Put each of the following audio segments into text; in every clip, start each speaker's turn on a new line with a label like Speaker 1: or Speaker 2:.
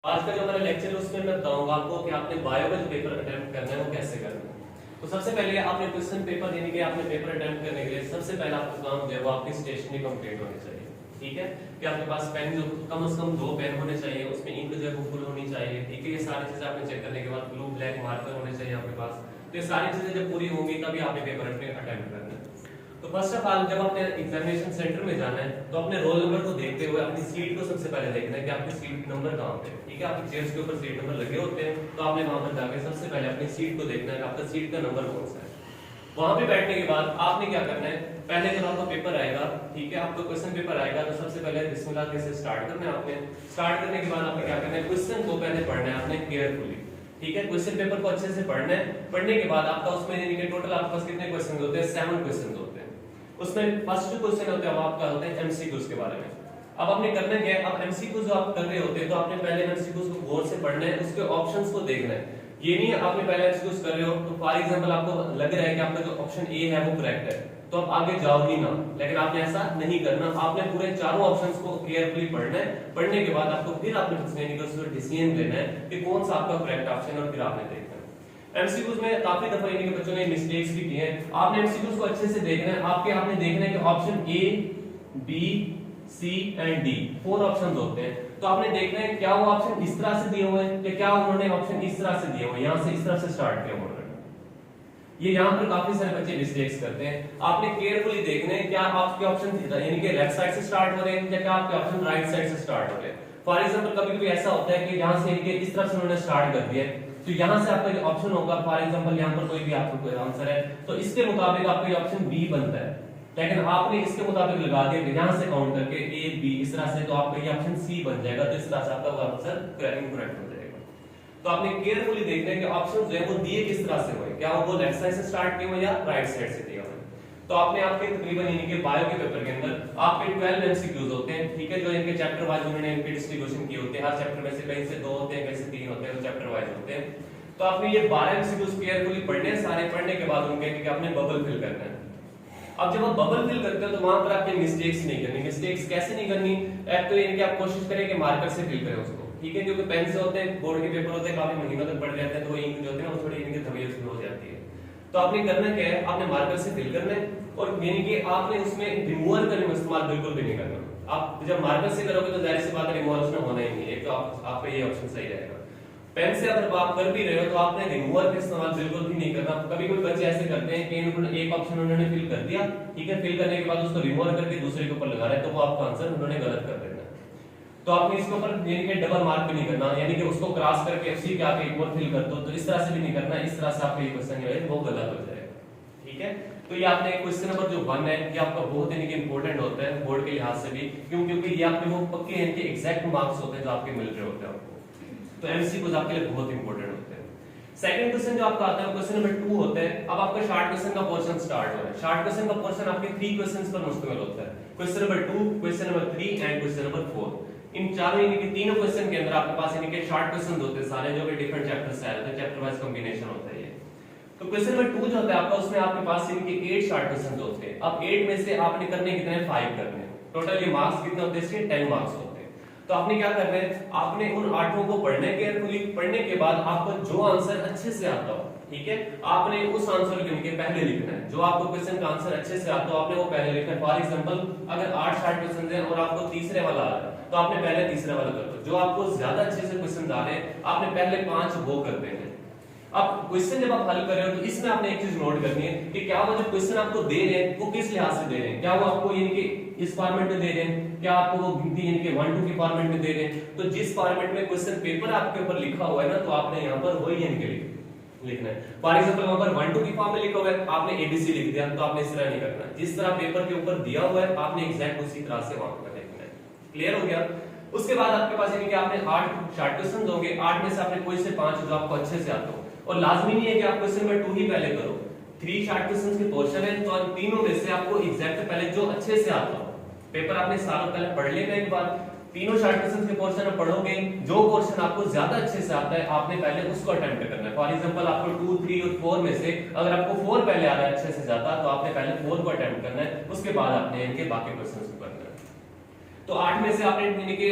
Speaker 1: आज का जो हमारा लेक्चर है उसमें मैं बताऊंगा आपको कि आपने बायो का जो पेपर अटेम्प्ट करना है वो कैसे करना है। तो सबसे पहले आपने क्वेश्चन पेपर यानी कि आपने पेपर अटेम्प्ट करने के लिए सबसे पहला आपका काम जो है वो आपकी स्टेशनरी कंप्लीट होनी चाहिए। ठीक है कि आपके पास पेन जो कम से कम 2 पेन होने चाहिए, उसमें इंक जो है वो फुल होनी चाहिए। ठीक है, ये सारी चीजें आपने चेक करने के बाद ब्लू ब्लैक मार्कर होने चाहिए आपके पास। तो ये सारी चीजें जब पूरी होंगी तभी आपने पेपर अटेम्प्ट करना है। तो फर्स्ट ऑफ ऑल जब आपने एग्जामिनेशन सेंटर में जाना है तो अपने रोल नंबर को देखते हुए अपनी सीट को सबसे पहले देखना है कि आपकी सीट नंबर कहां पे है। ठीक है, आपकी चेयर्स के ऊपर सीट नंबर लगे होते हैं, तो आपने वहां पर जाके सबसे पहले अपनी सीट को देखना है कि आपका सीट का नंबर कौन सा है। वहां पे बैठने के बाद आपने क्या करना है, पहले जब आपका पेपर आएगा, ठीक है, आपका क्वेश्चन पेपर आएगा तो सबसे पहले बिस्मिल्लाह से स्टार्ट करना है आपने। स्टार्ट करने के बाद आपने क्या करना है, क्वेश्चन को पहले पढ़ना है आपने केयरफुली। ठीक है, क्वेश्चन पेपर को अच्छे से पढ़ना है। पढ़ने के बाद आपका उसमें यानी कि टोटल आपके पास कितने क्वेश्चन होते हैं, 7 क्वेश्चन होते हैं। उसमें फर्स्ट क्वेश्चन होता है वो आपका होता है एमसीक्यूज के बारे में। अब आपने करना क्या है, अब एमसीक्यूज जो आप कर रहे होते हैं तो आपने पहले एमसीक्यूज को गौर से पढ़ना है, उसके ऑप्शंस को देखना है। ये नहीं है आपने पहले एमसीक्यूज कर रहे हो तो फॉर एग्जांपल आपको लग रहा है कि आपका जो ऑप्शन ए है वो करेक्ट है तो आप आगे जाओ ही ना, लेकिन आपने ऐसा नहीं करना। आपने पूरे चारों ऑप्शंस को केयरफुली पढ़ना है। पढ़ने के बाद आपको फिर आपने डिसीजन लेना है कि कौन सा आपका करेक्ट ऑप्शन है और फिर आपने देखना है। एमसीक्यूज में काफी दफा इन्हीं के बच्चों ने मिस्टेक्स भी किए हैं। आपने एमसीक्यूज को अच्छे से देखना है। आपने देखना है कि option A, B, C and D 4 options होते हैं, तो आपने देखना है क्या वो ऑप्शन इस तरह से दिए हुए हैं या क्या उन्होंने ऑप्शन इस तरह से दिए हुए हैं, यहां से इस तरह से स्टार्ट किया उन्होंने। ये यहाँ पर काफी सारे बच्चे मिस्टेक्स करते हैं। आपने केयरफुली देखना है क्या आपके ऑप्शन यानी कि लेफ्ट साइड से स्टार्ट हो रहे हैं या क्या आपके ऑप्शन राइट साइड से स्टार्ट हो रहे हैं। फॉर एग्जांपल कभी-कभी ऐसा होता है कि यहां से इस तरह से उन्होंने स्टार्ट कर दिया है तो यहां से आपका जो ऑप्शन होगा, फॉर एग्जांपल यहां पर कोई भी आपका कोई आंसर है तो इसके मुताबिक आपका ये ऑप्शन बी बनता है, लेकिन आपने इसके मुताबिक लगा दिया यहां से काउंट करके ए बी इस तरह से, तो आपका ये ऑप्शन सी बन जाएगा। तो इस तरह से आपका वो आंसर इनकरेक्ट हो जाएगा। तो आपने केयरफुली देखना है कि ऑप्शन जो है वो दिए किस तरह से हुए, क्या वो लेफ्ट साइड से स्टार्ट किए हुए या राइट साइड से दिए हुए। तो आपने आपके तकरीबन यानी कि बायो के पेपर के अंदर आपके 12 एमसीक्यूज होते हैं। ठीक है, जो इनके चैप्टर वाइज उन्होंने इनके डिस्ट्रीब्यूशन किए होते हैं। हर चैप्टर में से कहीं से 2 होते हैं, कहीं से 3 होते हैं, तो चैप्टर वाइज होते हैं। तो आपने ये 12 एमसीक्यूज केयरफुली पढ़ने हैं। सारे पढ़ने के बाद उनके कि आपने बबल फिल करना है। अब जब आप बबल फिल करते हो तो वहां पर आपने मिस्टेक्स नहीं करनी। मिस्टेक्स कैसे नहीं करनी, एक तो यानी कि आप कोशिश करें कि मार्कर से फिल करें उसको। ठीक है, क्योंकि पेन से होते हैं, बोर्ड के पेपर होते हैं, काफी महीनों तक पड़ जाते हैं तो वो इंक जो होती है ना वो थोड़ी इनके धब्बे हो जाती है। तो आपने करना क्या है, आपने मार्कर से फिल करना है और यानी कि आपने उसमें रिमूवर का इस्तेमाल बिल्कुल भी नहीं करना। आप जब मार्कर से करोगे तो जाहिर सी बात है रिमूवर उसमें होना ही नहीं है, तो आपका ये ऑप्शन सही रहेगा। पेन से अगर आप कर भी रहे हो तो आपने रिमूवर का इस्तेमाल बिल्कुल भी नहीं करना। कभी कोई बच्चे ऐसे करते हैं कि उन्होंने एक ऑप्शन उन्होंने फिल कर दिया, ठीक है, फिल करने के बाद उसको रिमूवर करके दूसरे के ऊपर लगा रहे हैं तो वो आपका आंसर उन्होंने गलत कर देना। तो आपने इसके ऊपर यानी कि डबल मार्क भी नहीं करना, यानी कि उसको क्रॉस करके उसी के आगे एक और फिल कर दो, तो इस तरह से भी नहीं करना। इस तरह से आपका ये क्वेश्चन जो है वो गलत हो जाएगा। ठीक है, तो ये आपने क्वेश्चन नंबर जो 1 है ये आपका बहुत यानी कि इंपॉर्टेंट होता है बोर्ड के लिहाज से भी, क्योंकि ये आपके वो पक्के यानी कि एग्जैक्ट मार्क्स होते हैं जो आपके मिल रहे होते हैं आपको। तो एमसीक्यूज आपके लिए बहुत इंपॉर्टेंट होते हैं। सेकंड क्वेश्चन जो आपका आता है क्वेश्चन नंबर 2 होता है। अब आपका शॉर्ट क्वेश्चन का पोर्शन स्टार्ट हो रहा है। शॉर्ट क्वेश्चन का पोर्शन आपके 3 क्वेश्चंस पर मुश्तमिल होता है। Question number 2, question number 3 and question number 4। इन चारों यानी कि तीनों क्वेश्चन के अंदर आपके पास यानी कि शॉर्ट क्वेश्चंस होते हैं सारे, जो कि डिफरेंट चैप्टर से आए होते हैं, चैप्टर वाइज कॉम्बिनेशन होता है ये। तो क्वेश्चन नंबर 2 जो होता है आपका, उसमें आपके पास यानी कि 8 शॉर्ट क्वेश्चंस होते हैं। अब 8 में से आपने करने कितने हैं, 5 करने हैं। टोटल ये मार्क्स कितने होते हैं इसके, 10 मार्क्स होते हैं। तो आपने क्या करना है, आपने उन 8 को पढ़ना है केयरफुली। पढ़ने के बाद आपको जो आंसर अच्छे से आता हो, ठीक है, आपने उस आंसर को लिख के पहले लिखना है। जो आपको क्वेश्चन का आंसर अच्छे से आता हो आपने वो पहले लिखना है। फॉर एग्जांपल अगर 8 शॉर्ट क्वेश्चन हैं और आपको तीसरे वाला आ रहा है तो आपने पहले तीसरा वाला कर दो। जो आपको ज्यादा अच्छे से क्वेश्चन आ रहे हैं आपने पहले 5 वो कर देने हैं। अब क्वेश्चन जब आप हल कर रहे हो तो इसमें आपने एक चीज नोट करनी है कि क्या वो जो क्वेश्चन आपको दे रहे हैं वो किस लिहाज से दे रहे हैं। क्या वो आपको यानी कि इस फॉर्मेट में दे रहे हैं, क्या आपको वो गिनती यानी कि 1 2 के फॉर्मेट में दे रहे हैं। तो जिस फॉर्मेट में क्वेश्चन पेपर आपके ऊपर लिखा हुआ है ना तो आपने यहाँ पर वही यानी कि लिखना है। फॉर एग्जांपल वहां पर 1 2 की फॉर्म में लिखा हुआ है, आपने एबीसी लिख दिया, तो आपने इस तरह नहीं करना। जिस तरह पेपर के ऊपर दिया हुआ है आपने एग्जैक्ट उसी तरह से वहां पर लिखना है। क्लियर हो गया। उसके बाद आपके पास यानी कि आपने 8 शॉर्ट क्वेश्चन होंगे। 8 में से आपने कोई से 5 जो आपको अच्छे से आते हो, और लाजमी नहीं है कि आप क्वेश्चन नंबर 2 ही पहले करो। 3 शॉर्ट क्वेश्चंस के पोर्शन है तो इन तीनों में से आपको एग्जैक्ट पहले जो अच्छे से आता हो, पेपर आपने सालों पहले पढ़ लेना एक बार। तीनों शॉर्ट क्वेश्चंस के पोर्शन में पढ़ोगे, जो पोर्शन आपको ज्यादा अच्छे से आता है आपने पहले उसको अटेम्प्ट करना है। फॉर एग्जांपल आपको 2 3 और 4 में से अगर आपको 4 पहले आ रहा है अच्छे से ज्यादा तो आपने पहले 4 को अटेम्प्ट करना है, उसके बाद आपने इनके बाकी क्वेश्चंस को करना है। तो 8 में से आपने यानी कि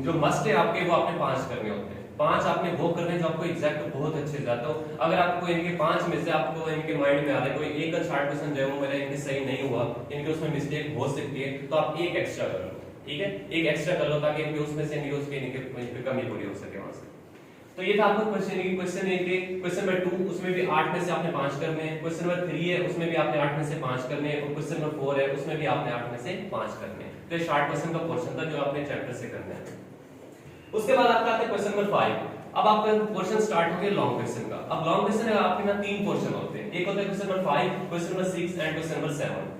Speaker 1: जो मस्ट है आपके वो आपने 5 करने होते हैं। 5 आपने वो करने हैं जो आपको एग्जैक्ट बहुत अच्छे जाते हो। अगर आपको इनके 5 में से आपको इनके माइंड में आ रहा है कोई एक का 60% जो है वो मेरा इनके सही नहीं हुआ, इनके उसमें मिस्टेक हो सकती है, तो आप एक एक्स्ट्रा कर लो, ठीक है, एक एक्स्ट्रा कर लो ताकि इनके उसमें से इनके उसके इनके कमी पूरी हो सके वहां से। तो ये था आपका क्वेश्चन क्वेश्चन नंबर 2, उसमें भी 8 में से आपने 5 करने हैं। क्वेश्चन नंबर 3 है, उसमें भी आपने 8 में से 5 करने हैं। और क्वेश्चन नंबर 4 है, उसमें भी आपने 8 में से 5 करने हैं। तो ये 60% का पोर्शन था जो आपने चैप्टर से करना है। उसके बाद आपका आता है क्वेश्चन नंबर 5। अब आपका पोर्शन स्टार्ट हो गया लॉन्ग क्वेश्चन का। अब लॉन्ग क्वेश्चन है आपके ना 3 पोर्शन होते हैं, एक होता है question number 5, question number 6 and question number 7।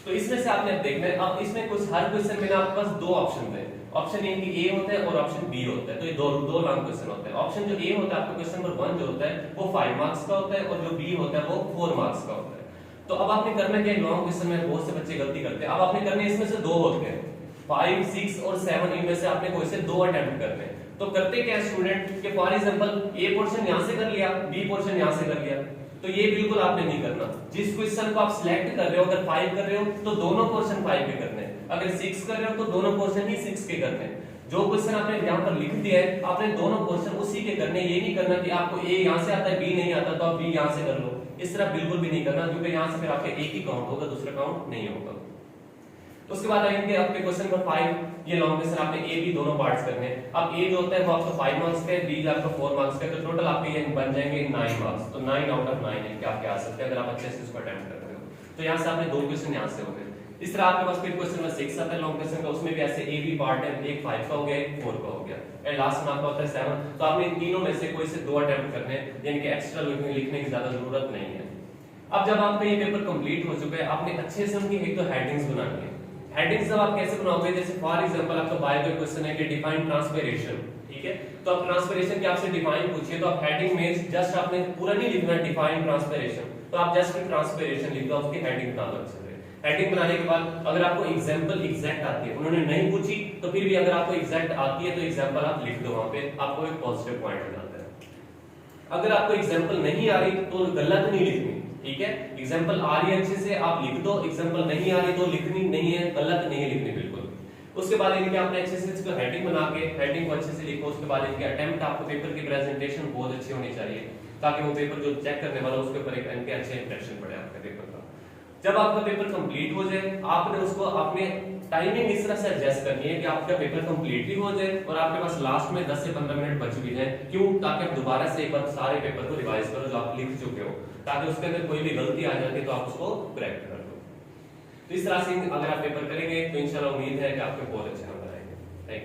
Speaker 1: तो इसमें से आपने देखना है, अब इसमें कुछ हर क्वेश्चन में ना आपके पास दो ऑप्शन है, ऑप्शन ए की ए होता है और ऑप्शन बी होता है। तो ये दो लॉन्ग क्वेश्चन होते हैं। ऑप्शन जो ए होता है आपका क्वेश्चन नंबर 1 जो होता है वो 5 मार्क्स का होता है और जो बी होता है वो 4 मार्क्स का होता है। तो अब आपने करना क्या है, लॉन्ग क्वेश्चन में बहुत से बच्चे गलती करते हैं। अब आपने करने इसमें से दो होते हैं, 5, 6 और 7, इनमें से आपने कोई से दो अटेम्प्ट करने हैं। तो करते क्या स्टूडेंट के फॉर एग्जांपल ए पोर्शन यहां से कर लिया, बी पोर्शन यहां से कर लिया, तो ये बिल्कुल आपने नहीं करना। जिस क्वेश्चन को आप सिलेक्ट कर रहे हो, अगर 5 कर रहे हो तो दोनों पोर्शन 5 के करने हैं, अगर 6 कर रहे हो तो दोनों पोर्शन ही 6 के करने हैं। जो क्वेश्चन आपने यहाँ पर लिख दिया है आपने दोनों पोर्शन उसी के करने। ये नहीं करना कि आपको ए यहाँ से आता है बी नहीं आता तो आप बी यहाँ से कर लो, इस तरह बिल्कुल भी नहीं करना, क्योंकि यहाँ से फिर आपके एक ही काउंट होगा, दूसरा काउंट नहीं होगा। उसके बाद आएंगे आपके क्वेश्चन नंबर 5, ये लॉन्ग क्वेश्चन आपने ए बी दोनों पार्ट्स करने हैं। अब ए जो होता है वो आपका 5 मार्क्स का है, बी आपका 4 मार्क्स का है, तो टोटल आपके ये बन जाएंगे 9 मार्क्स। तो 9 आउट ऑफ 9 है कि आपके आ सकते हैं अगर आप अच्छे से इसको अटेम्प्ट कर रहे हो। तो यहाँ से आपने दो क्वेश्चन यहाँ से हो गए। इस तरह आपके पास फिर क्वेश्चन नंबर 6 आता है लॉन्ग क्वेश्चन का, उसमें भी ऐसे ए बी पार्ट है, एक 5 का हो गया, एक 4 का हो गया, एंड लास्ट में आपका होता है 7। तो आपने इन तीनों में से कोई से दो अटेम्प्ट करने हैं, यानी कि एक्स्ट्रा लिखने की ज्यादा जरूरत नहीं है। अब जब आपका ये पेपर कंप्लीट हो चुका है, आपने अच्छे से उनकी एक तो हेडिंग्स बनानी है। हेडिंग्स जब आप कैसे बनाओगे, जैसे फॉर एग्जांपल आपका बायो का क्वेश्चन है कि डिफाइन ट्रांसपिरेशन, ठीक है, तो आप ट्रांसपिरेशन की आपसे डिफाइन पूछिए तो आप हेडिंग में जस्ट आपने पूरा नहीं लिखना डिफाइन ट्रांसपिरेशन, तो आप जस्ट ट्रांसपिरेशन लिख दो, उसकी हेडिंग बना दो अच्छे से। हेडिंग बनाने के बाद अगर आपको एग्जांपल एग्जैक्ट आती है, उन्होंने नहीं पूछी तो फिर भी अगर आपको एग्जैक्ट आती है तो एग्जांपल आप लिख दो, वहां पे आपको एक पॉजिटिव पॉइंट हो जाता है। अगर आपको एग्जांपल नहीं आ रही तो गलत नहीं लिखनी, ठीक है, एग्जांपल आ रही है अच्छे से आप लिख दो, एग्जांपल नहीं आ रही तो लिखनी नहीं है, गलत नहीं लिखनी बिल्कुल। उसके बाद इनके आपने अच्छे से इसको हेडिंग बना के हेडिंग को अच्छे से लिखो। उसके बाद इनके अटेम्प्ट आपको पेपर की प्रेजेंटेशन बहुत अच्छी होनी चाहिए ताकि वो पेपर जो चेक करने वाला उसके ऊपर एक इनके अच्छे इंप्रेशन पड़े आपके पेपर का। जब आपका पेपर कंप्लीट हो जाए आपने उसको अपने टाइमिंग इस तरह से एडजस्ट करनी है कि आपका पेपर कंप्लीटली हो जाए और आपके पास लास्ट में 10 से 15 मिनट बच भी जाए। क्यों? ताकि आप दोबारा से एक बार सारे पेपर को रिवाइज करो जो आप लिख चुके हो, ताकि उसके अंदर कोई भी गलती आ जाती है तो आप उसको करेक्ट कर दो। तो इस तरह से अगर आप पेपर करेंगे तो इंशाल्लाह उम्मीद है कि आपके बहुत अच्छे